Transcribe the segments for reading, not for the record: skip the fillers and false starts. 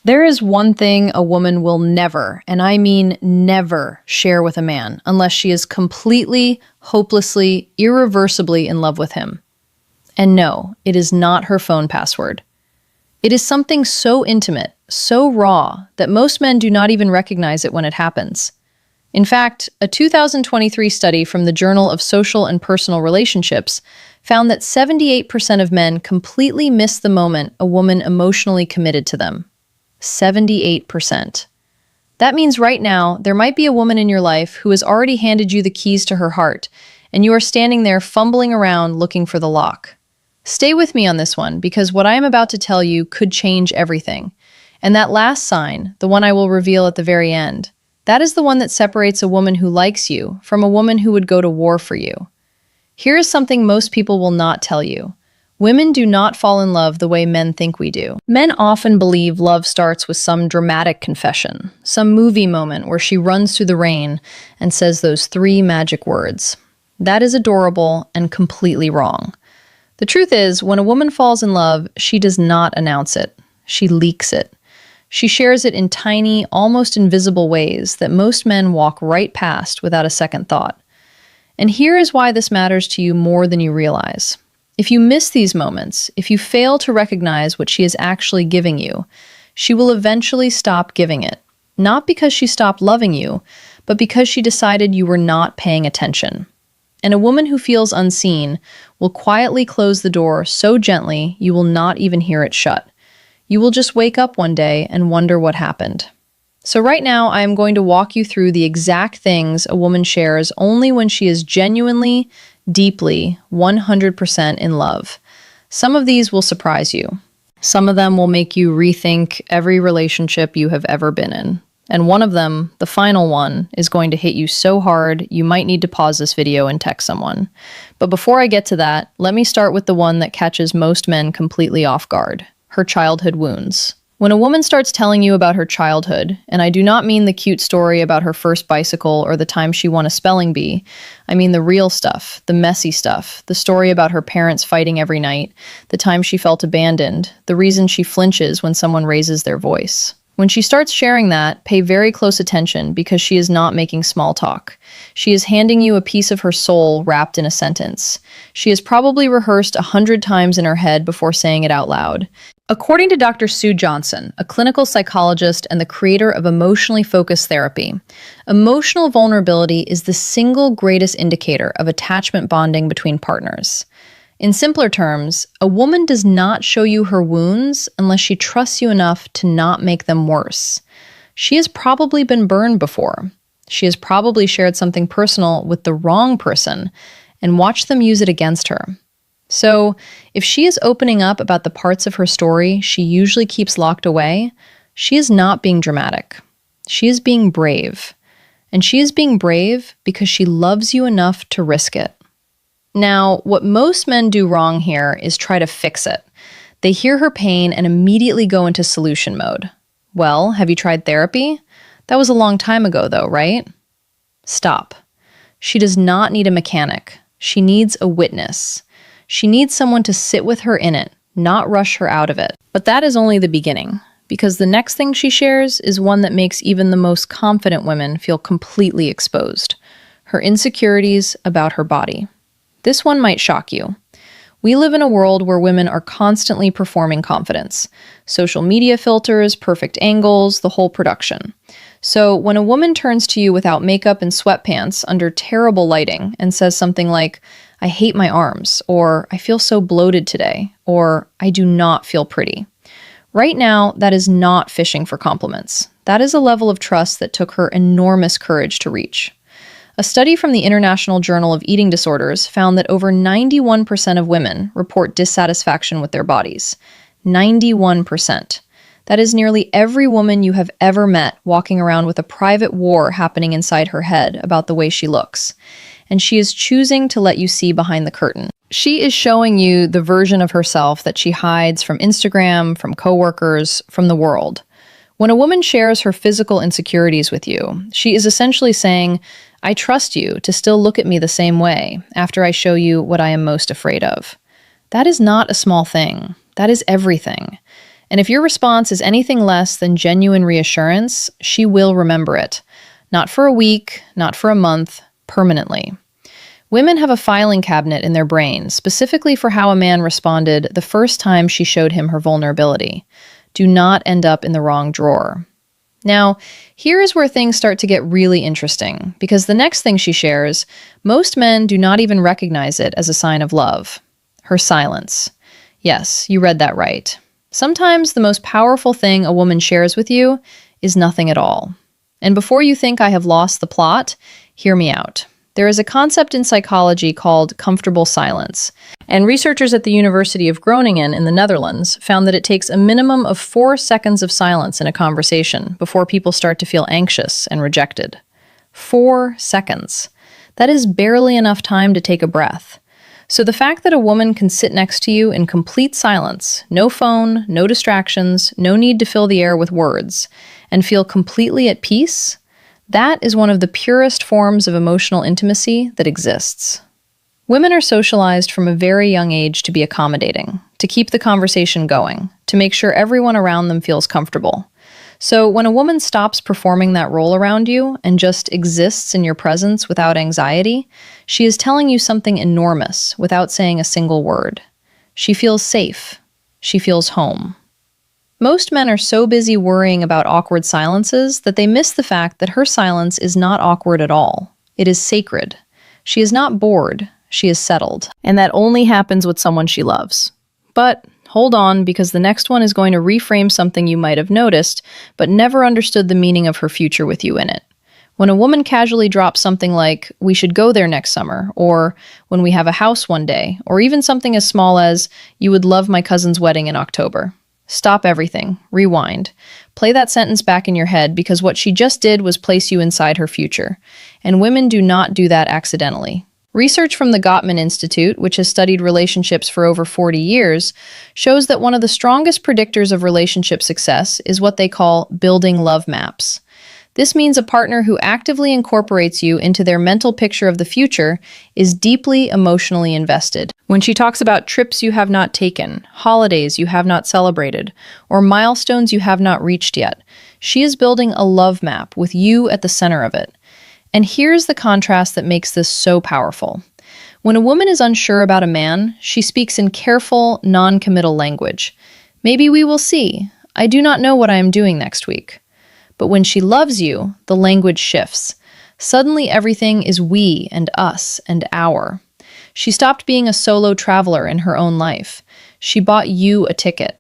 There is one thing a woman will never, and I mean never, share with a man unless she is completely, hopelessly, irreversibly in love with him. And no, it is not her phone password. It is something so intimate, so raw, that most men do not even recognize it when it happens. In fact, a 2023 study from the Journal of Social and Personal Relationships found that 78% of men completely miss the moment a woman emotionally committed to them. 78%. That means right now, there might be a woman in your life who has already handed you the keys to her heart, and you are standing there fumbling around looking for the lock. Stay with me on this one, because what I am about to tell you could change everything. And that last sign, the one I will reveal at the very end, that is the one that separates a woman who likes you from a woman who would go to war for you. Here is something most people will not tell you. Women do not fall in love the way men think we do. Men often believe love starts with some dramatic confession, some movie moment where she runs through the rain and says those three magic words. That is adorable and completely wrong. The truth is, when a woman falls in love, she does not announce it. She leaks it. She shares it in tiny, almost invisible ways that most men walk right past without a second thought. And here is why this matters to you more than you realize. If you miss these moments, if you fail to recognize what she is actually giving you, she will eventually stop giving it. Not because she stopped loving you, but because she decided you were not paying attention. And a woman who feels unseen will quietly close the door so gently you will not even hear it shut. You will just wake up one day and wonder what happened. So right now, I am going to walk you through the exact things a woman shares only when she is genuinely, deeply, 100% in love. Some of these will surprise you. Some of them will make you rethink every relationship you have ever been in. And one of them, the final one, is going to hit you so hard you might need to pause this video and text someone. But before I get to that, let me start with the one that catches most men completely off guard: her childhood wounds. When a woman starts telling you about her childhood, and I do not mean the cute story about her first bicycle or the time she won a spelling bee, I mean the real stuff, the messy stuff, the story about her parents fighting every night, the time she felt abandoned, the reason she flinches when someone raises their voice. When she starts sharing that, pay very close attention because she is not making small talk. She is handing you a piece of her soul wrapped in a sentence. She has probably rehearsed 100 times in her head before saying it out loud. According to Dr. Sue Johnson, a clinical psychologist and the creator of emotionally focused therapy, emotional vulnerability is the single greatest indicator of attachment bonding between partners. In simpler terms, a woman does not show you her wounds unless she trusts you enough to not make them worse. She has probably been burned before. She has probably shared something personal with the wrong person and watched them use it against her. So, if she is opening up about the parts of her story she usually keeps locked away, she is not being dramatic. She is being brave. And she is being brave because she loves you enough to risk it. Now, what most men do wrong here is try to fix it. They hear her pain and immediately go into solution mode. Well, have you tried therapy? That was a long time ago, though, right? Stop. She does not need a mechanic. She needs a witness. She needs someone to sit with her in it, not rush her out of it. But that is only the beginning, because the next thing she shares is one that makes even the most confident women feel completely exposed: her insecurities about her body. This one might shock you. We live in a world where women are constantly performing confidence. Social media filters, perfect angles, the whole production. So when a woman turns to you without makeup and sweatpants under terrible lighting and says something like, "I hate my arms," or "I feel so bloated today," or "I do not feel pretty," right now, that is not fishing for compliments. That is a level of trust that took her enormous courage to reach. A study from the International Journal of Eating Disorders found that over 91% of women report dissatisfaction with their bodies. 91%. That is nearly every woman you have ever met walking around with a private war happening inside her head about the way she looks. And she is choosing to let you see behind the curtain. She is showing you the version of herself that she hides from Instagram, from coworkers, from the world. When a woman shares her physical insecurities with you, she is essentially saying, "I trust you to still look at me the same way after I show you what I am most afraid of." That is not a small thing. That is everything. And if your response is anything less than genuine reassurance, she will remember it. Not for a week, not for a month, permanently. Women have a filing cabinet in their brain, specifically for how a man responded the first time she showed him her vulnerability. Do not end up in the wrong drawer. Now, here is where things start to get really interesting, because the next thing she shares, most men do not even recognize it as a sign of love. Her silence. Yes, you read that right. Sometimes the most powerful thing a woman shares with you is nothing at all. And before you think I have lost the plot, hear me out. There is a concept in psychology called comfortable silence, and researchers at the University of Groningen in the Netherlands found that it takes a minimum of 4 seconds of silence in a conversation before people start to feel anxious and rejected. 4 seconds. That is barely enough time to take a breath. So the fact that a woman can sit next to you in complete silence, no phone, no distractions, no need to fill the air with words, and feel completely at peace, that is one of the purest forms of emotional intimacy that exists. Women are socialized from a very young age to be accommodating, to keep the conversation going, to make sure everyone around them feels comfortable. So when a woman stops performing that role around you and just exists in your presence without anxiety, she is telling you something enormous without saying a single word. She feels safe. She feels home. Most men are so busy worrying about awkward silences that they miss the fact that her silence is not awkward at all. It is sacred. She is not bored. She is settled. And that only happens with someone she loves. But hold on, because the next one is going to reframe something you might have noticed, but never understood the meaning of her future with you in it. When a woman casually drops something like, "We should go there next summer," or "When we have a house one day," or even something as small as, "You would love my cousin's wedding in October." Stop everything. Rewind. Play that sentence back in your head, because what she just did was place you inside her future. And women do not do that accidentally. Research from the Gottman Institute, which has studied relationships for over 40 years, shows that one of the strongest predictors of relationship success is what they call building love maps. This means a partner who actively incorporates you into their mental picture of the future is deeply emotionally invested. When she talks about trips you have not taken, holidays you have not celebrated, or milestones you have not reached yet, she is building a love map with you at the center of it. And here's the contrast that makes this so powerful. When a woman is unsure about a man, she speaks in careful, non-committal language. "Maybe we will see. I do not know what I am doing next week." But when she loves you, the language shifts. Suddenly everything is we and us and our. She stopped being a solo traveler in her own life. She bought you a ticket.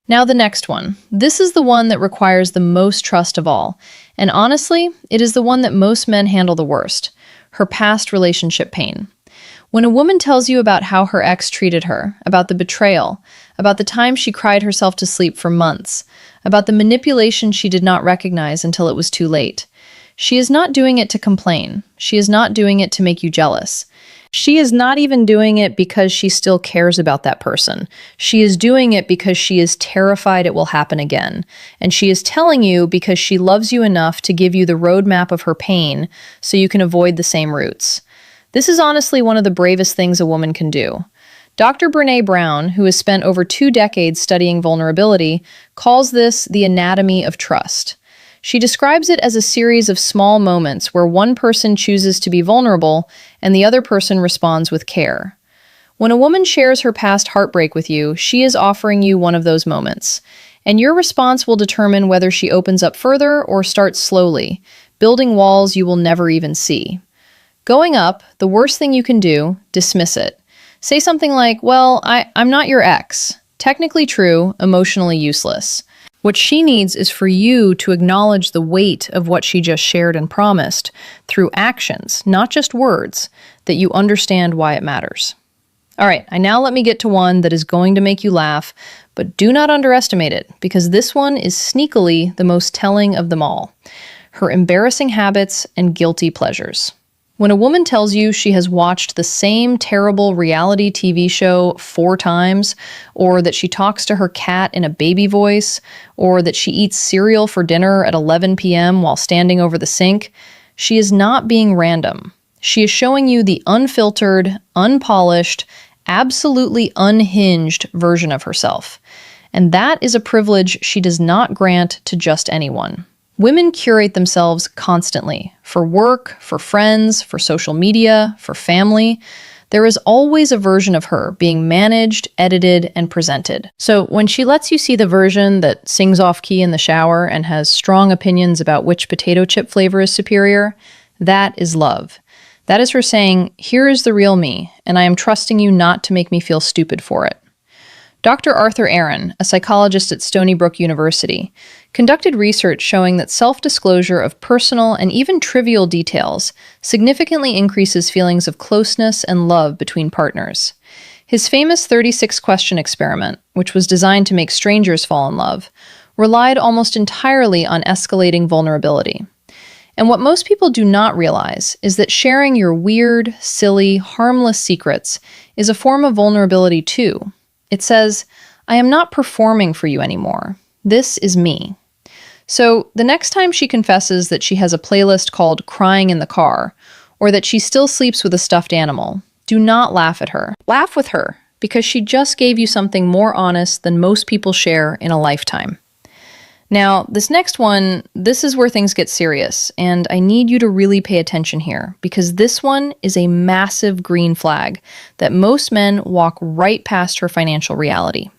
Now the next one. This is the one that requires the most trust of all. And honestly, it is the one that most men handle the worst. Her past relationship pain. When a woman tells you about how her ex treated her, about the betrayal, about the time she cried herself to sleep for months, about the manipulation she did not recognize until it was too late, she is not doing it to complain. She is not doing it to make you jealous. She is not even doing it because she still cares about that person. She is doing it because she is terrified it will happen again. And she is telling you because she loves you enough to give you the roadmap of her pain so you can avoid the same routes. This is honestly one of the bravest things a woman can do. Dr. Brené Brown, who has spent over 2 decades studying vulnerability, calls this the anatomy of trust. She describes it as a series of small moments where one person chooses to be vulnerable and the other person responds with care. When a woman shares her past heartbreak with you, she is offering you one of those moments. And your response will determine whether she opens up further or starts slowly, building walls you will never even see. Going up, the worst thing you can do, dismiss it. Say something like, "Well, I'm not your ex." Technically true, emotionally useless. What she needs is for you to acknowledge the weight of what she just shared and promised through actions, not just words, that you understand why it matters. All right, now let me get to one that is going to make you laugh, but do not underestimate it, because this one is sneakily the most telling of them all. Her embarrassing habits and guilty pleasures. When a woman tells you she has watched the same terrible reality TV show 4 times, or that she talks to her cat in a baby voice, or that she eats cereal for dinner at 11 p.m. while standing over the sink, she is not being random. She is showing you the unfiltered, unpolished, absolutely unhinged version of herself. And that is a privilege she does not grant to just anyone. Women curate themselves constantly, for work, for friends, for social media, for family. There is always a version of her being managed, edited, and presented. So when she lets you see the version that sings off key in the shower and has strong opinions about which potato chip flavor is superior, that is love. That is her saying, here is the real me, and I am trusting you not to make me feel stupid for it. Dr. Arthur Aaron, a psychologist at Stony Brook University, conducted research showing that self-disclosure of personal and even trivial details significantly increases feelings of closeness and love between partners. His famous 36-question experiment, which was designed to make strangers fall in love, relied almost entirely on escalating vulnerability. And what most people do not realize is that sharing your weird, silly, harmless secrets is a form of vulnerability too. It says, I am not performing for you anymore. This is me. So the next time she confesses that she has a playlist called Crying in the Car, or that she still sleeps with a stuffed animal, do not laugh at her. Laugh with her, because she just gave you something more honest than most people share in a lifetime. Now, this next one, this is where things get serious, and I need you to really pay attention here, because this one is a massive green flag that most men walk right past her financial reality.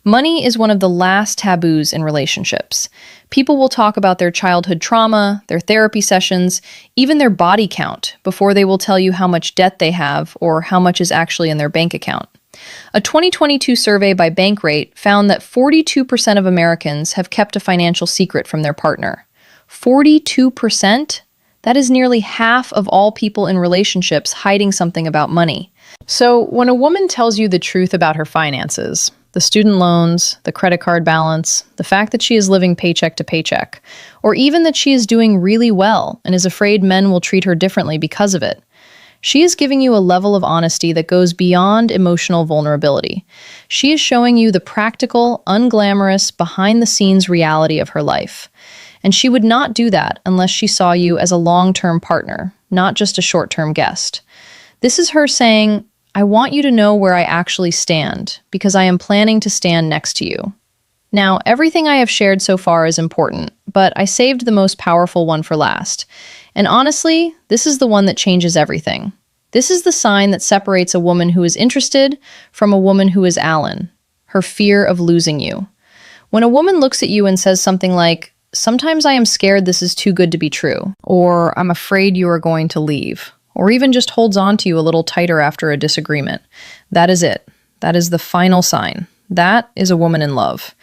Money is one of the last taboos in relationships. People will talk about their childhood trauma, their therapy sessions, even their body count before they will tell you how much debt they have or how much is actually in their bank account. A 2022 survey by Bankrate found that 42% of Americans have kept a financial secret from their partner. 42%? That is nearly half of all people in relationships hiding something about money. So when a woman tells you the truth about her finances, the student loans, the credit card balance, the fact that she is living paycheck to paycheck, or even that she is doing really well and is afraid men will treat her differently because of it, she is giving you a level of honesty that goes beyond emotional vulnerability. She is showing you the practical, unglamorous, behind-the-scenes reality of her life. And she would not do that unless she saw you as a long-term partner, not just a short-term guest. This is her saying, I want you to know where I actually stand, because I am planning to stand next to you. Now, everything I have shared so far is important, but I saved the most powerful one for last. And honestly, this is the one that changes everything. This is the sign that separates a woman who is interested from a woman who is Alan, her fear of losing you. When a woman looks at you and says something like, sometimes I am scared this is too good to be true, or I'm afraid you are going to leave, or even just holds on to you a little tighter after a disagreement, that is it. That is the final sign. That is a woman in love.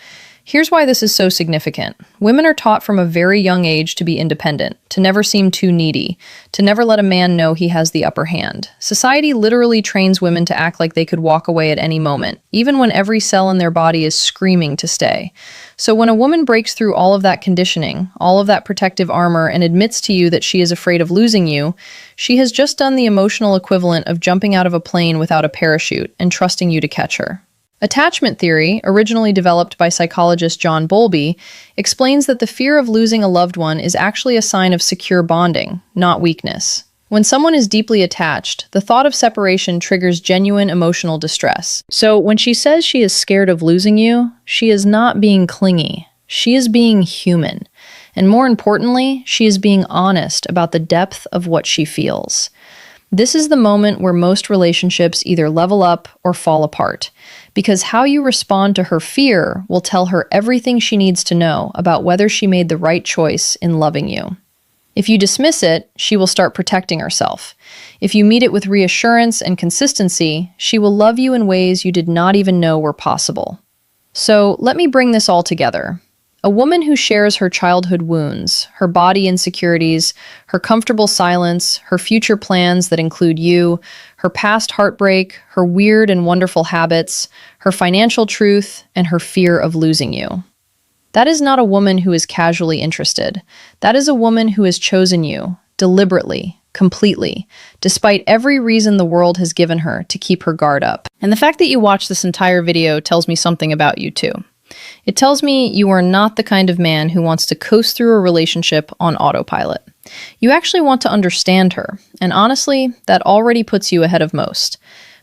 Here's why this is so significant. Women are taught from a very young age to be independent, to never seem too needy, to never let a man know he has the upper hand. Society literally trains women to act like they could walk away at any moment, even when every cell in their body is screaming to stay. So when a woman breaks through all of that conditioning, all of that protective armor, and admits to you that she is afraid of losing you, she has just done the emotional equivalent of jumping out of a plane without a parachute and trusting you to catch her. Attachment theory, originally developed by psychologist John Bowlby, explains that the fear of losing a loved one is actually a sign of secure bonding, not weakness. When someone is deeply attached, the thought of separation triggers genuine emotional distress. So when she says she is scared of losing you, she is not being clingy. She is being human. And more importantly, she is being honest about the depth of what she feels. This is the moment where most relationships either level up or fall apart, because how you respond to her fear will tell her everything she needs to know about whether she made the right choice in loving you. If you dismiss it, she will start protecting herself. If you meet it with reassurance and consistency, she will love you in ways you did not even know were possible. So let me bring this all together. A woman who shares her childhood wounds, her body insecurities, her comfortable silence, her future plans that include you, her past heartbreak, her weird and wonderful habits, her financial truth, and her fear of losing you. That is not a woman who is casually interested. That is a woman who has chosen you, deliberately, completely, despite every reason the world has given her to keep her guard up. And the fact that you watched this entire video tells me something about you too. It tells me you are not the kind of man who wants to coast through a relationship on autopilot. You actually want to understand her, and honestly, that already puts you ahead of most.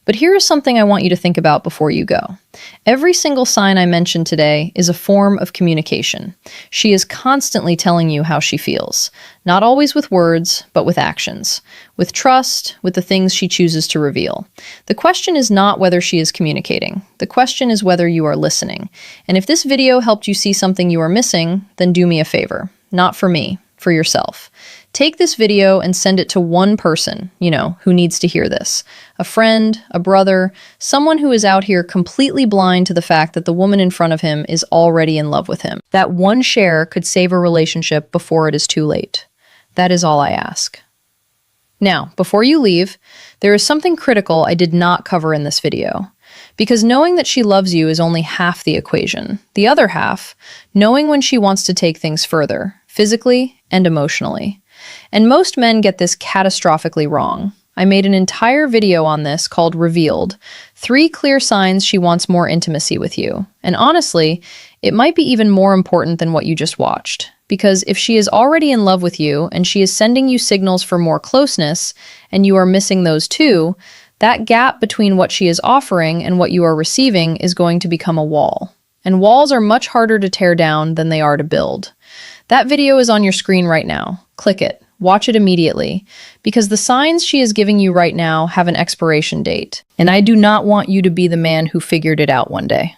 But here is something I want you to think about before you go. Every single sign I mentioned today is a form of communication. She is constantly telling you how she feels, not always with words, but with actions, with trust, with the things she chooses to reveal. The question is not whether she is communicating. The question is whether you are listening. And if this video helped you see something you are missing, then do me a favor. Not for me, for yourself. Take this video and send it to one person, who needs to hear this. A friend, a brother, someone who is out here completely blind to the fact that the woman in front of him is already in love with him. That one share could save a relationship before it is too late. That is all I ask. Now, before you leave, there is something critical I did not cover in this video. Because knowing that she loves you is only half the equation. The other half, knowing when she wants to take things further, physically and emotionally. And most men get this catastrophically wrong. I made an entire video on this called Revealed, 3 clear signs she wants more intimacy with you. And honestly, it might be even more important than what you just watched. Because if she is already in love with you and she is sending you signals for more closeness, and you are missing those too, that gap between what she is offering and what you are receiving is going to become a wall. And walls are much harder to tear down than they are to build. That video is on your screen right now. Click it. Watch it immediately. Because the signs she is giving you right now have an expiration date. And I do not want you to be the man who figured it out one day.